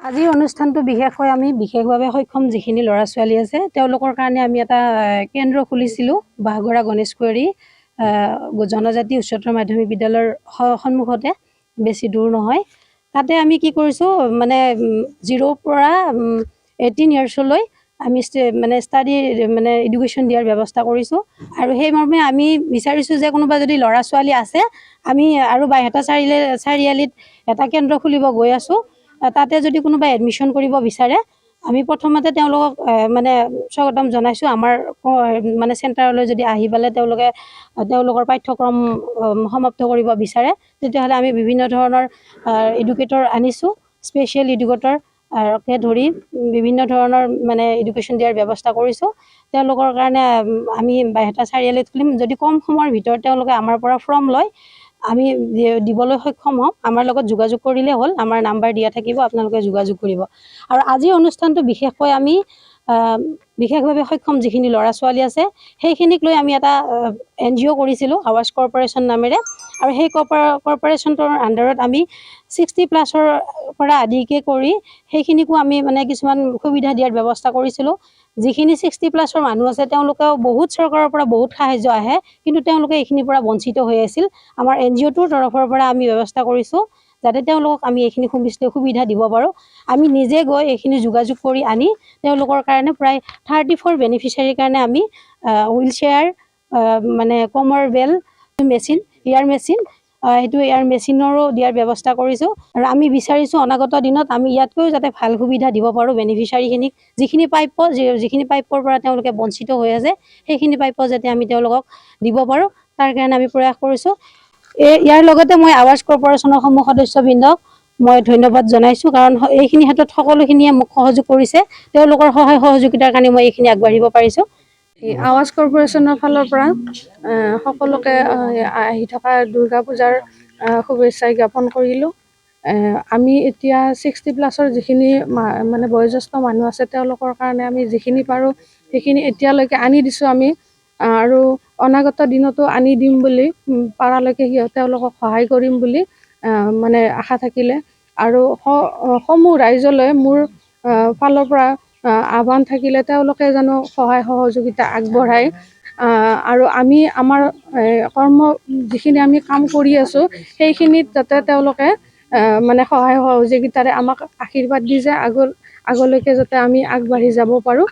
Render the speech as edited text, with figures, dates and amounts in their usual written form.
আজিৰ অনুষ্ঠানটো বিশেষকৈ আমি বিশেষভাৱে সক্ষম যিখিনি ল'ৰা ছোৱালী আছে তেওঁলোকৰ কাৰণে আমি এটা কেন্দ্ৰ খুলিছিলোঁ বাঘগৰা গণেশকুঁৱৰী জনজাতি উচ্চতৰ মাধ্যমিক বিদ্যালয়ৰ সন্মুখতে, বেছি দূৰ নহয়। তাতে আমি কি কৰিছোঁ মানে 0ৰ পৰা 18 ইয়াৰ্ছলৈ আমি ষ্টাডি এডুকেশ্যন দিয়াৰ ব্যৱস্থা কৰিছোঁ। আৰু সেইমৰ্মে আমি বিচাৰিছোঁ যে কোনোবা যদি ল'ৰা ছোৱালী আছে, আমি আৰু বাইহাটা চাৰিআলিত এটা কেন্দ্ৰ খুলিব গৈ আছোঁ। তাতে যদি কোনোবাই এডমিশ্যন কৰিব বিচাৰে, আমি প্ৰথমতে তেওঁলোকক স্বাগতম জনাইছোঁ। আমাৰ চেণ্টাৰলৈ যদি আহি পেলাই তেওঁলোকৰ পাঠ্যক্ৰম সমাপ্ত কৰিব বিচাৰে, তেতিয়াহ'লে আমি বিভিন্ন ধৰণৰ এডুকেটৰ আনিছোঁ, স্পেচিয়েল এডুকেটৰকে ধৰি বিভিন্ন ধৰণৰ এডুকেশ্যন দিয়াৰ ব্যৱস্থা কৰিছোঁ। তেওঁলোকৰ কাৰণে আমি বাইহাটা চাৰিআলিত খুলিম। যদি কম সময়ৰ ভিতৰত তেওঁলোকে আমাৰ পৰা ফৰ্ম লয়, আমি দিবলৈ সক্ষম হ'ম। আমাৰ লগত যোগাযোগ কৰিলে হ'ল, আমাৰ নাম্বাৰ দিয়া থাকিব, আপোনালোকে যোগাযোগ কৰিব। আৰু আজিৰ অনুষ্ঠানটো বিশেষকৈ আমি বিশেষভাৱে সক্ষম যিখিনি ল'ৰা ছোৱালী আছে সেইখিনিক লৈ আমি এটা NGO কৰিছিলোঁ, আৱাজ কৰ্পৰেশ্যন নামেৰে। আৰু সেই কৰ্পৰেশ্যনটোৰ আণ্ডাৰত আমি 60+ পৰা আদিকে কৰি সেইখিনিকো আমি কিছুমান সুবিধা দিয়াৰ ব্যৱস্থা কৰিছিলোঁ। যিখিনি 60+ মানুহ আছে তেওঁলোকেও বহুত চৰকাৰৰ পৰা বহুত সাহাৰ্য আহে, কিন্তু তেওঁলোকে এইখিনিৰ পৰা বঞ্চিত হৈ আছিল। আমাৰ NGOটোৰ তৰফৰ পৰা আমি ব্যৱস্থা কৰিছোঁ যাতে তেওঁলোকক আমি এইখিনি সুবিধা দিব পাৰোঁ। আমি নিজে গৈ এইখিনি যোগাযোগ কৰি আনি তেওঁলোকৰ কাৰণে প্ৰায় 34 বেনিফিচিয়াৰীৰ কাৰণে আমি হুইল চেয়াৰ কমৰ বেল মেচিন, এয়াৰ মেচিন, সেইটো এয়াৰ মেচিনৰো দিয়াৰ ব্যৱস্থা কৰিছোঁ। আৰু আমি বিচাৰিছোঁ অনাগত দিনত আমি ইয়াতকৈও যাতে ভাল সুবিধা দিব পাৰোঁ বেনিফিচিয়াৰীখিনিক। যিখিনি পাইপৰ পৰা তেওঁলোকে বঞ্চিত হৈ আছে, সেইখিনি পাইপ যাতে আমি তেওঁলোকক দিব পাৰোঁ, তাৰ কাৰণে আমি প্ৰয়াস কৰিছোঁ। ইয়াৰ লগতে মই আৱাজ কৰ্পৰেশ্যনৰ সমূহ সদস্যবৃন্দক মই ধন্যবাদ জনাইছোঁ, কাৰণ এইখিনি ক্ষেত্ৰত সকলোখিনিয়ে মোক সহযোগ কৰিছে। তেওঁলোকৰ সহায় সহযোগিতাৰ কাৰণে মই এইখিনি আগবাঢ়িব পাৰিছোঁ। আৱাজ কৰ্পৰেশ্যনৰ ফালৰ পৰা সকলোকে আহি থকা দুৰ্গা পূজাৰ শুভেচ্ছা জ্ঞাপন কৰিলোঁ। আমি এতিয়া 60+ যিখিনি বয়োজ্যেষ্ঠ মানুহ আছে তেওঁলোকৰ কাৰণে আমি যিখিনি পাৰোঁ সেইখিনি এতিয়ালৈকে আনি দিছোঁ আমি, আৰু অনাগত দিনতো আনি দিম বুলি, পাৰালৈকে তেওঁলোকক সহায় কৰিম বুলি আশা থাকিলে। আৰু সমূহ ৰাইজলৈ মোৰ ফালৰ পৰা আহ্বান থাকিলে তেওঁলোকে জানো সহায় সহযোগিতা আগবঢ়ায়। আৰু আমি আমাৰ কৰ্ম যিখিনি আমি কাম কৰি আছোঁ সেইখিনিত যাতে তেওঁলোকে সহায় সহযোগিতাৰে আমাক আশীৰ্বাদ দি যায়, আগলৈকে যাতে আমি আগবাঢ়ি যাব পাৰোঁ।